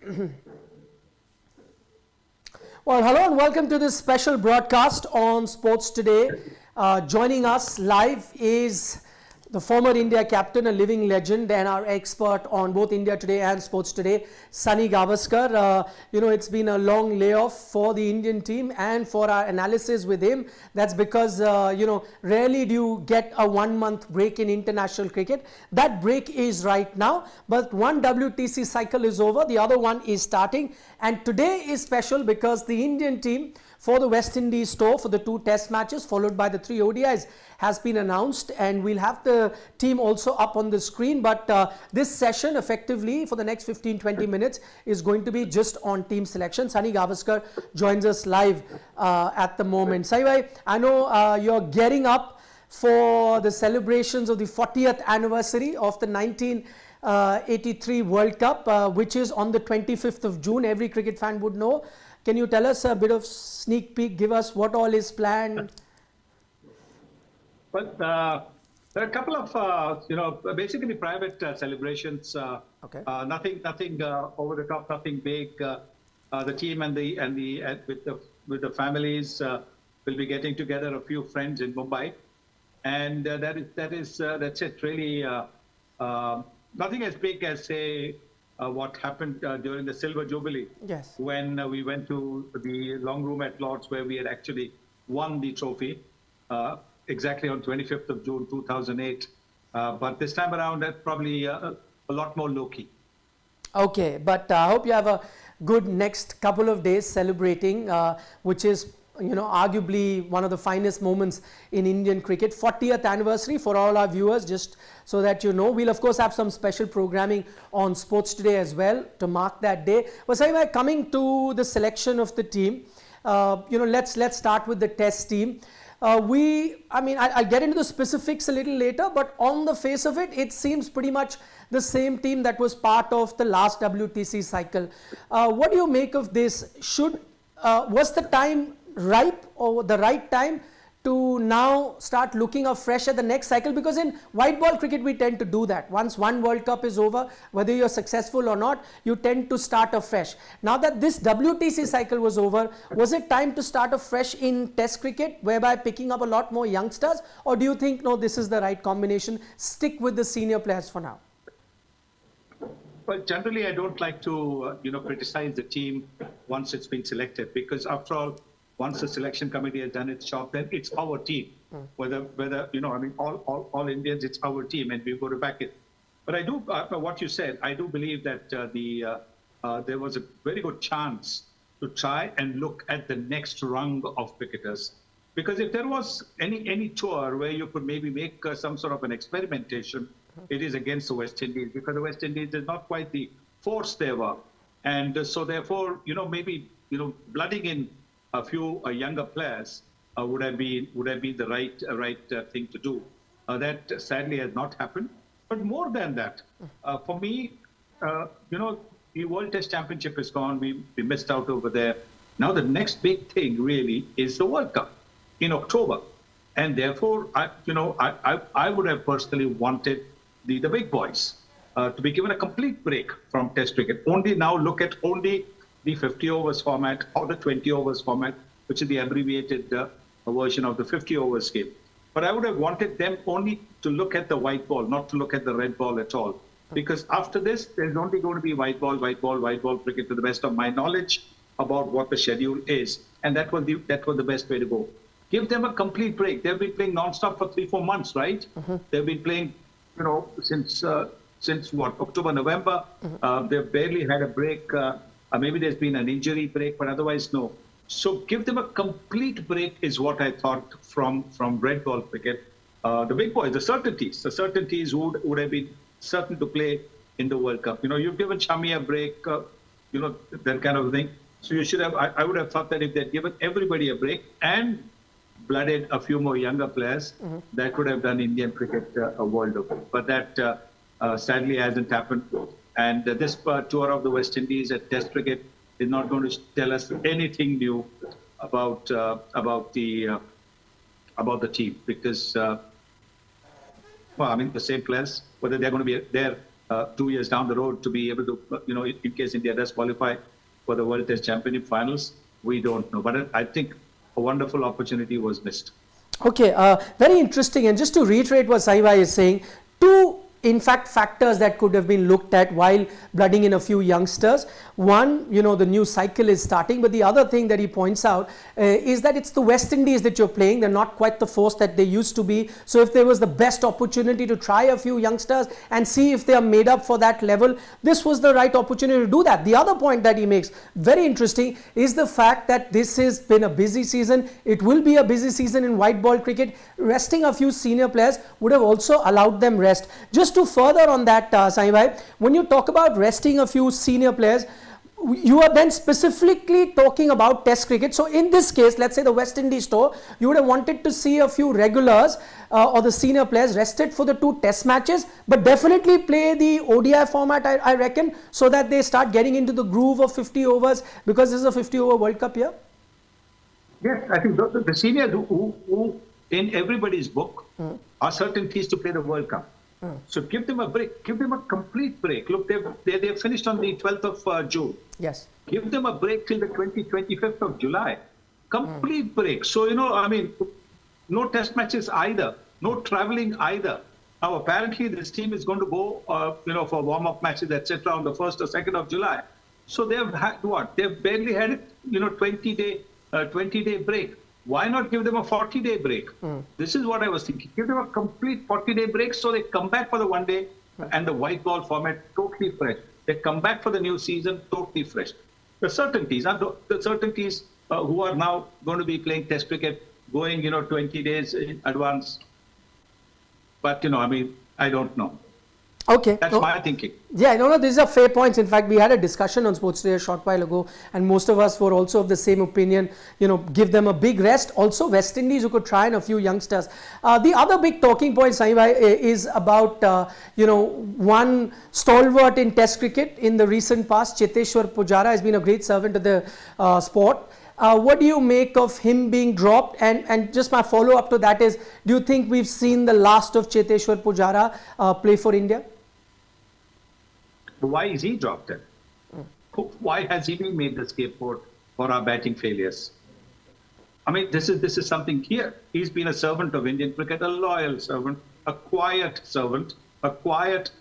Well, hello and welcome to this special broadcast on Sports Today. Joining us live is the former India captain, a living legend, and our expert on both India Today and Sports Today, Sunny Gavaskar. It's been a long layoff for the Indian team, and for our analysis with him, that's because, rarely do you get a 1 month break in international cricket. That break is right now, but one WTC cycle is over, the other one is starting, and today is special because the Indian team for the West Indies tour for the 2 test matches followed by the 3 ODIs has been announced, and we'll have the team also up on the screen. But this session effectively for the next 15-20 minutes is going to be just on team selection. Sunny Gavaskar joins us live at the moment. Sai, I know you're gearing up for the celebrations of the 40th anniversary of the 1983 World Cup, which is on the 25th of June. Every cricket fan would know. Can you tell us a bit of sneak peek, give us what all is planned? Well, there are a couple of, basically private celebrations. Okay. Nothing over the top, nothing big. The team and with the families will be getting together, a few friends in Mumbai, and that's it. Really, nothing as big as say what happened during the Silver Jubilee. Yes. When we went to the long room at Lord's, where we had actually won the trophy. Exactly on 25th of June 2008, but this time around that's probably a lot more low-key. Okay, but I hope you have a good next couple of days celebrating, which is arguably one of the finest moments in Indian cricket. 40th anniversary for all our viewers, just so that you know. We'll of course have some special programming on Sports Today as well to mark that day. But anyway, coming to the selection of the team, let's start with the test team. I'll get into the specifics a little later, but on the face of it, it seems pretty much the same team that was part of the last WTC cycle. What do you make of this? Was the time ripe, or the right time to now start looking afresh at the next cycle? Because in white ball cricket, we tend to do that. Once one World Cup is over, whether you're successful or not, you tend to start afresh. Now that this WTC cycle was over, was it time to start afresh in test cricket, whereby picking up a lot more youngsters? Or do you think, no, this is the right combination, stick with the senior players for now? Well, generally, I don't like to, criticize the team once it's been selected, because after all, once the selection committee has done its job, then it's our team. Whether all Indians, it's our team, and we've got to back it. But I do, what you said, I do believe that there was a very good chance to try and look at the next rung of cricketers. Because if there was any tour where you could maybe make some sort of an experimentation, it is against the West Indies, because the West Indies is not quite the force they were. And so therefore, maybe, blooding in a few younger players would have been the right thing to do. That sadly has not happened. But more than that, for me, the World Test Championship is gone. We missed out over there. Now the next big thing really is the World Cup in October, and therefore, I would have personally wanted the big boys to be given a complete break from Test cricket. Only now look at only the 50 overs format or the 20 overs format, which is the abbreviated version of the 50 overs game. But I would have wanted them only to look at the white ball, not to look at the red ball at all. Because after this, there's only going to be white ball cricket, to the best of my knowledge about what the schedule is. And that was the best way to go. Give them a complete break. They've been playing non-stop for 3-4 months, right? They've been playing, since what, October, November. They've barely had a break. Maybe there's been an injury break, but otherwise, no. So give them a complete break is what I thought from red ball cricket. The big boys, the certainties would have been certain to play in the World Cup. You've given Shami a break, that kind of thing. So you should have, I would have thought that if they'd given everybody a break and blooded a few more younger players, that could have done Indian cricket a world of good. But that sadly hasn't happened. And this tour of the West Indies at Test cricket is not going to tell us anything new about the team, because the same players, whether they're going to be there 2 years down the road to be able to, in case India does qualify for the World Test Championship finals, we don't know. But I think a wonderful opportunity was missed. Okay, very interesting. And just to reiterate what Saibai is saying, two in fact factors that could have been looked at while blooding in a few youngsters. One, the new cycle is starting, but the other thing that he points out is that it's the West Indies that you're playing. They're not quite the force that they used to be. So if there was the best opportunity to try a few youngsters and see if they are made up for that level, this was the right opportunity to do that. The other point that he makes, very interesting, is the fact that this has been a busy season. It will be a busy season in white ball cricket. Resting a few senior players would have also allowed them rest. Just to further on that, Saibai, when you talk about resting a few senior players, you are then specifically talking about Test cricket. So in this case, let's say the West Indies tour, you would have wanted to see a few regulars or the senior players rested for the 2 Test matches, but definitely play the ODI format, I reckon, so that they start getting into the groove of 50 overs, because this is a 50-over World Cup here. Yes, I think the seniors who in everybody's book are certainties to play the World Cup. So give them a break, give them a complete break. Look, they've finished on the 12th of June. Yes. Give them a break till the 25th of July. Complete break. So, no test matches either, no traveling either. Now, apparently, this team is going to go, for warm-up matches, etc., on the 1st or 2nd of July. So they've had what? They've barely had, 20-day break. Why not give them a 40-day break? This is what I was thinking. Give them a complete 40-day break so they come back for the one day and the white ball format totally fresh. They come back for the new season totally fresh. The certainties who are now going to be playing Test cricket, going 20 days in advance. But I don't know. Okay. That's my thinking. Yeah, no, these are fair points. In fact, we had a discussion on Sports Day a short while ago, and most of us were also of the same opinion. Give them a big rest. Also, West Indies, who could try and a few youngsters. The other big talking point, Saibai, is about one stalwart in Test cricket in the recent past. Cheteshwar Pujara has been a great servant to the sport. What do you make of him being dropped? And just my follow up to that is, do you think we've seen the last of Cheteshwar Pujara play for India? Why is he dropped then? Why has he been made the scapegoat for our batting failures? This is something here. He's been a servant of Indian cricket, a loyal servant, a quiet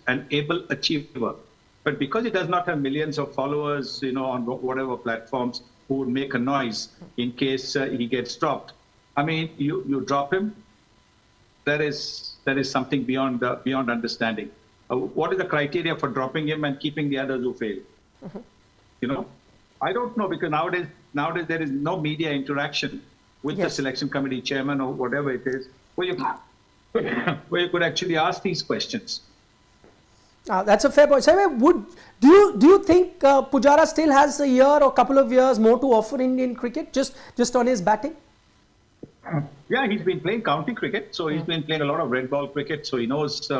and able achiever. But because he does not have millions of followers, on whatever platforms, who would make a noise in case he gets dropped. You drop him. That is something beyond understanding. What is the criteria for dropping him and keeping the others who fail? I don't know, because nowadays there is no media interaction with the selection committee chairman or whatever it is, where you could actually ask these questions. That's a fair point. So, do you think Pujara still has a year or couple of years more to offer Indian cricket just on his batting? Yeah, he's been playing county cricket, so he's been playing a lot of red ball cricket, so he knows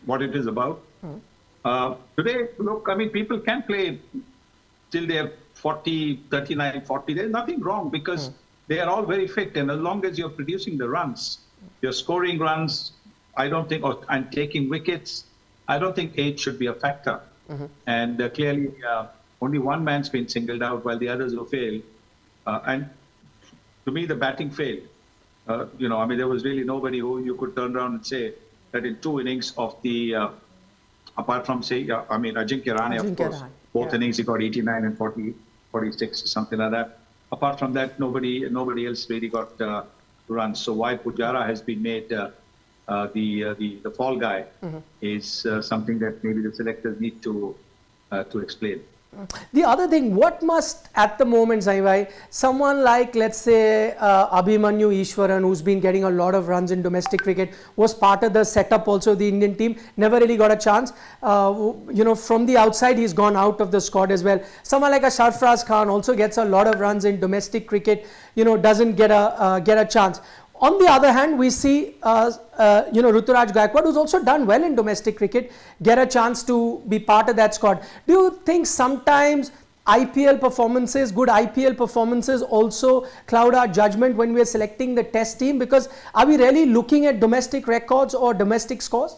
what it is about. Today, look, people can play till they're 40, 39, 40. There's nothing wrong, because they are all very fit, and as long as you're producing the runs, you're scoring runs, and taking wickets, I don't think age should be a factor. And clearly, only one man's been singled out while the others will fail. And to me, the batting failed. There was really nobody who you could turn around and say that in 2 innings of the, apart from, say, Ajinkya Rahane, of course, both innings he got 89 and 40, 46, something like that. Apart from that, nobody else really got runs. So why Pujara has been made the fall guy is something that maybe the selectors need to explain. The other thing, what must at the moment, Saibai, someone like, let's say, Abhimanyu Ishwaran, who's been getting a lot of runs in domestic cricket, was part of the setup also of the Indian team, never really got a chance. From the outside, he's gone out of the squad as well. Someone like a Sarfraz Khan also gets a lot of runs in domestic cricket, doesn't get a chance. On the other hand, we see, Ruturaj Gaikwad, who's also done well in domestic cricket, get a chance to be part of that squad. Do you think sometimes good IPL performances also cloud our judgment when we are selecting the test team? Because are we really looking at domestic records or domestic scores?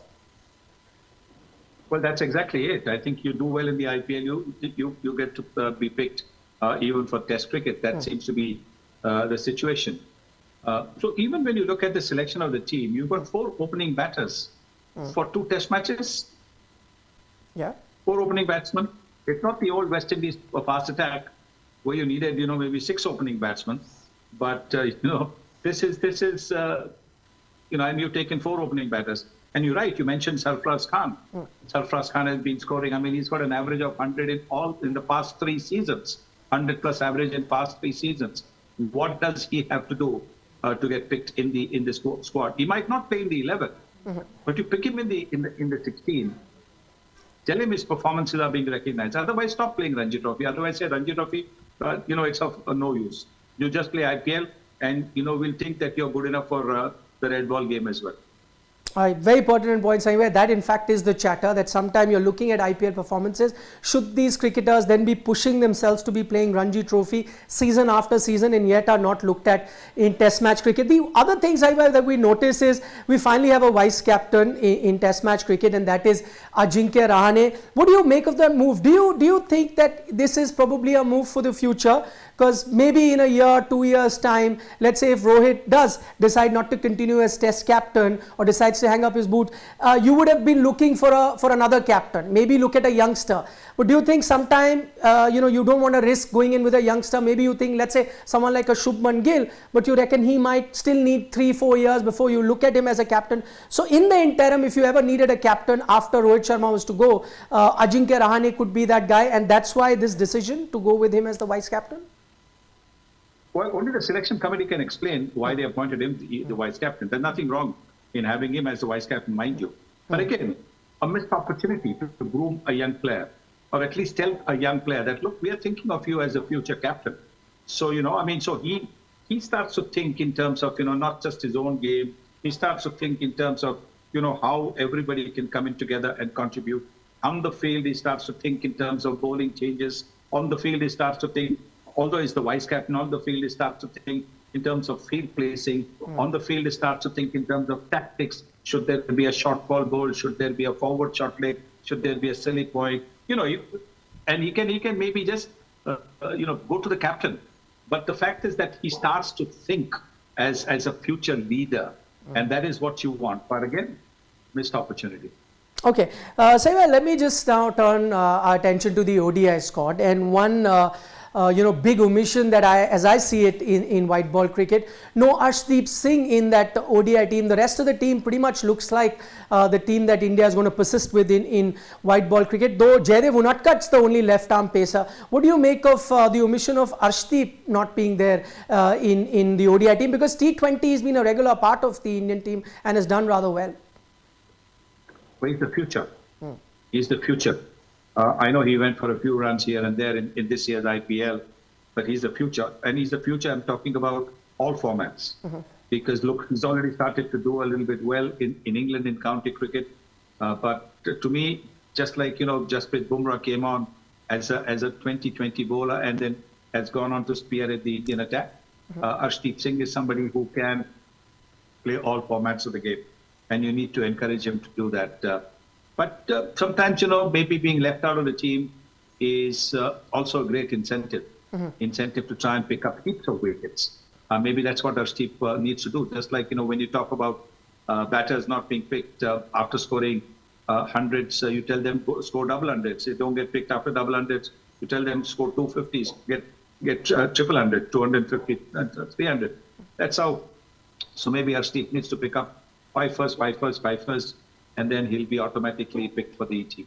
Well, that's exactly it. I think you do well in the IPL, you get to be picked even for Test cricket. That seems to be the situation. So even when you look at the selection of the team, you've got 4 opening batters for 2 Test matches. Yeah. 4 opening batsmen. It's not the old West Indies fast attack where you needed, maybe 6 opening batsmen. But this is and you've taken 4 opening batters. And you're right, you mentioned Sarfaraz Khan. Sarfaraz Khan has been scoring. I mean, he's got an average of 100 in the past 3 seasons. 100 plus average in past 3 seasons. What does he have to do to get picked in the squad? He might not play in the 11, but you pick him in the 16. Tell him his performances are being recognized. Otherwise, stop playing Ranji Trophy. Otherwise, say Ranji Trophy, it's of no use. You just play IPL, and we'll think that you're good enough for the red ball game as well. Very pertinent point, Sanjay. That in fact is the chatter that sometime you're looking at IPL performances. Should these cricketers then be pushing themselves to be playing Ranji Trophy season after season and yet are not looked at in Test match cricket? The other thing, Sanjay, that we notice is we finally have a vice captain in Test match cricket, and that is Ajinkya Rahane. What do you make of that move? Do you think that this is probably a move for the future? Because maybe in a year, 2 years time, let's say if Rohit does decide not to continue as Test captain or decides to hang up his boot, you would have been looking for another captain. Maybe look at a youngster. But do you think sometime you don't want to risk going in with a youngster? Maybe you think, let's say someone like a Shubman Gill, but you reckon he might still need 3-4 years before you look at him as a captain. So in the interim, if you ever needed a captain after Rohit Sharma was to go, Ajinkya Rahane could be that guy, and that's why this decision to go with him as the vice captain. Well, only the selection committee can explain why they appointed him the vice captain. There's nothing wrong in having him as the vice captain, mind you. But again, a missed opportunity to groom a young player, or at least tell a young player that, look, we are thinking of you as a future captain. So, so he starts to think in terms of, not just his own game. He starts to think in terms of, how everybody can come in together and contribute. On the field, he starts to think in terms of bowling changes. On the field, he starts to think, although he's the vice captain, on the field, he starts to think in terms of field placing. On the field, he starts to think in terms of tactics. Should there be a short ball goal? Should there be a forward shot leg? Should there be a silly point? And he can maybe just, go to the captain. But the fact is that he starts to think as a future leader. And that is what you want. But again, missed opportunity. Okay, Saiva, let me just now turn our attention to the ODI squad, and one big omission that as I see it in white ball cricket, no Arshdeep Singh in that ODI team. The rest of the team pretty much looks like the team that India is going to persist with in white ball cricket, though Jaydev Unatkat's the only left arm pacer. What do you make of the omission of Arshdeep not being there in the ODI team? Because T20 has been a regular part of the Indian team and has done rather well. Well, he's the future. He's the future. I know he went for a few runs here and there in this year's IPL, but he's the future. And he's the future, I'm talking about all formats. Because look, he's already started to do a little bit well in England in county cricket. But to me, just like, Jasprit Bumrah came on as a 2020 bowler and then has gone on to spearhead the Indian attack. Arshdeep Singh is somebody who can play all formats of the game. And you need to encourage him to do that. But sometimes, maybe being left out of the team is also a great incentive. Incentive to try and pick up heaps of wickets. Maybe that's what Arshdeep needs to do. Just like, when you talk about batters not being picked after scoring hundreds, you tell them score double hundreds. They don't get picked after double hundreds. You tell them score 250s, get triple hundred, 250, 300. That's how. So maybe Arshdeep needs to pick up 5 first, and then he'll be automatically picked for the team.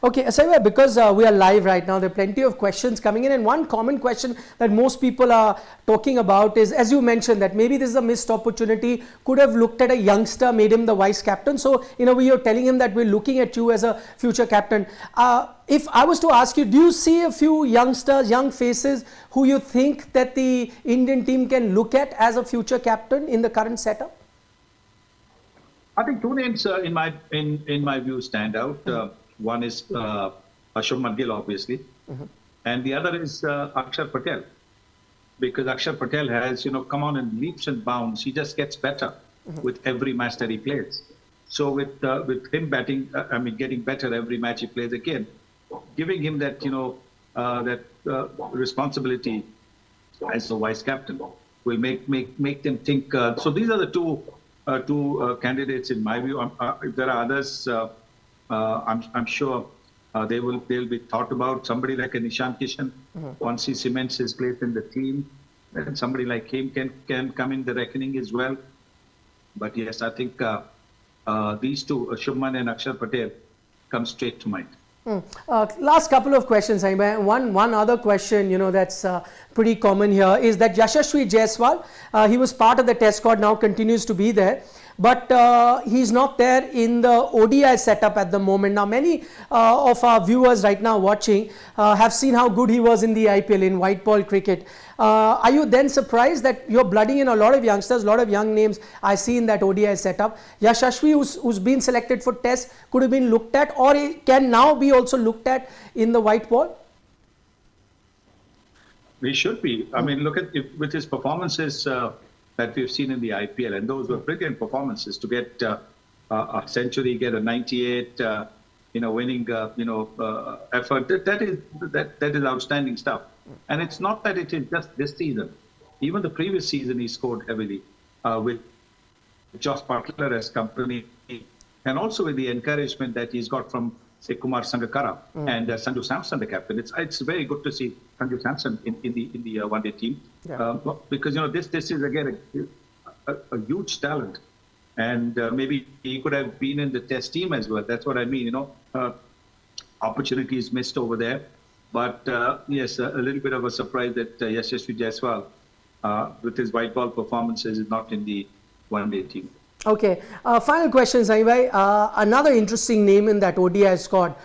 Okay, Saiva, because we are live right now, there are plenty of questions coming in, and one common question that most people are talking about is, as you mentioned, that maybe this is a missed opportunity, could have looked at a youngster, made him the vice captain. So, in a way, you're telling him that we're looking at you as a future captain. If I was to ask you, do you see a few youngsters, young faces, who you think that the Indian team can look at as a future captain in the current setup? I think 2 names in my view stand out. One is Shubman Gill, obviously, and the other is Akshar Patel, because Akshar Patel has come on in leaps and bounds. He just gets better with every match that he plays. So with him batting, getting better every match he plays again, giving him that responsibility as the vice captain will make them think. So these are the two candidates in my view. If there are others, I'm sure they'll be thought about. Somebody like a Nishan Kishan, once he cements his place in the team, then somebody like him can come in the reckoning as well. But yes, I think these two, Shubman and Akshar Patel, come straight to mind. Last couple of questions. One other question, that's pretty common here is that Yashasvi Jaiswal, he was part of the test squad, now continues to be there, but he's not there in the ODI setup at the moment. Now many of our viewers right now watching have seen how good he was in the IPL in white ball cricket. Are you then surprised that you're blooding in a lot of youngsters, a lot of young names I see in that ODI setup? Yashasvi, who's been selected for test, could have been looked at, or can now be also looked at in the white ball? We should be. I mean, look at with his performances that we've seen in the IPL, and those were brilliant performances. To get a century, get a 98, winning, effort. That is outstanding stuff. And it's not that it is just this season. Even the previous season, he scored heavily with Josh Butler as company, and also with the encouragement that he's got from, say, Kumar Sangakkara and Sanju Samson, the captain. It's very good to see Sanju Samson in the one-day team, because this is again a huge talent, and maybe he could have been in the test team as well. That's what I mean. Opportunities missed over there. But yes, a little bit of a surprise that Yashasvi Jaiswal, with his white ball performances, is not in the one-day team. Okay, final question, Saibhai. Another interesting name in that ODI squad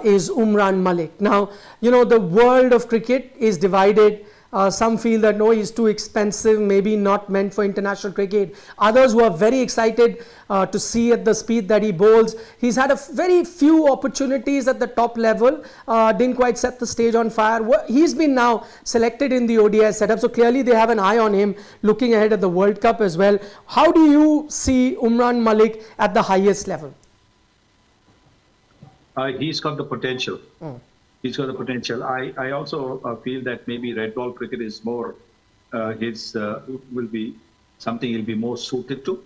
is Umran Malik. Now, the world of cricket is divided. Some feel that no, he's too expensive, maybe not meant for international cricket. Others who are very excited to see at the speed that he bowls. He's had a very few opportunities at the top level, didn't quite set the stage on fire. He's been now selected in the ODI setup, so clearly they have an eye on him looking ahead at the World Cup as well. How do you see Umran Malik at the highest level? He's got the potential. He's got the potential. I also feel that maybe red ball cricket is more will be something he'll be more suited to.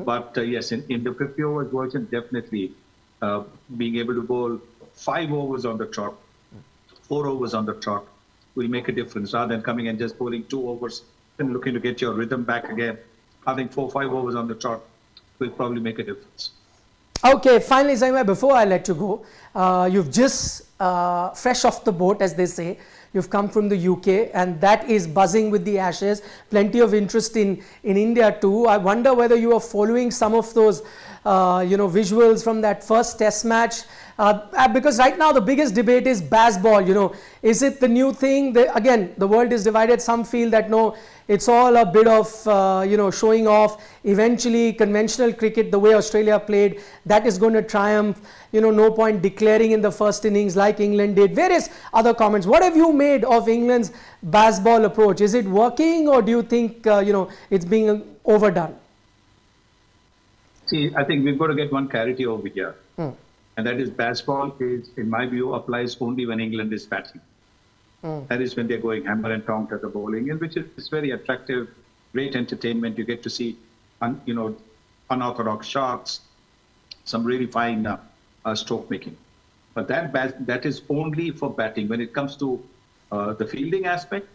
But yes, in the 50 overs version, definitely being able to bowl 5 overs on the trot, 4 overs on the trot will make a difference rather than coming and just bowling 2 overs and looking to get your rhythm back again. I think 4-5 overs on the trot will probably make a difference. Okay, finally, Saima, before I let you go, you've just fresh off the boat, as they say. You've come from the UK, and that is buzzing with the Ashes. Plenty of interest in India too. I wonder whether you are following some of those, visuals from that first Test match. Because right now the biggest debate is baseball. Is it the new thing? Again, the world is divided. Some feel that no, it's all a bit of showing off. Eventually, conventional cricket, the way Australia played, that is going to triumph. No point declaring in the first innings like England did. Various other comments. What have you made of England's baseball approach? Is it working, or do you think it's being overdone? See, I think we've got to get one clarity over here. And that is baseball is, in my view, applies only when England is batting. That is when they're going hammer and tongs at the bowling, and which is very attractive, great entertainment. You get to see, unorthodox shots, some really fine stroke making. But that is only for batting. When it comes to the fielding aspect,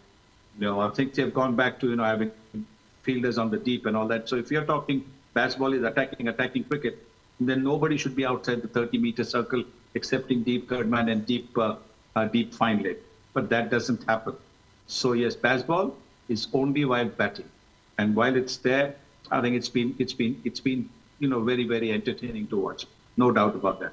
I think they've gone back to having fielders on the deep and all that. So if you're talking baseball is attacking cricket, then nobody should be outside the 30-meter circle, excepting deep third man and deep fine leg. But that doesn't happen. So yes, baseball is only while batting, and while it's there, I think it's been very, very entertaining to watch. No doubt about that.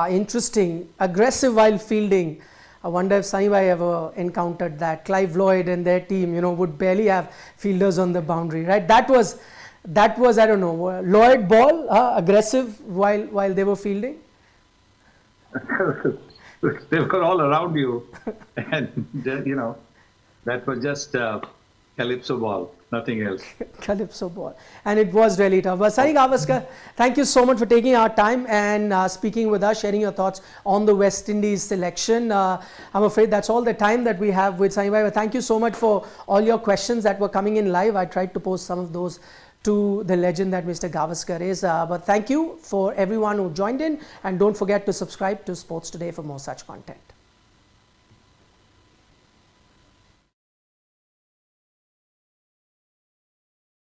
Interesting. Aggressive while fielding. I wonder if Saibhai ever encountered that. Clive Lloyd and their team, would barely have fielders on the boundary, right? That was I don't know, Lloyd ball, aggressive while they were fielding. They were all around you, and that was just calypso ball. Nothing else. Calypso ball. And it was really tough. But Sai Gavaskar, thank you so much for taking our time and speaking with us, sharing your thoughts on the West Indies selection. I'm afraid that's all the time that we have with Sai Bhai. Thank you so much for all your questions that were coming in live. I tried to post some of those to the legend that Mr. Gavaskar is. But thank you for everyone who joined in, and don't forget to subscribe to Sports Today for more such content.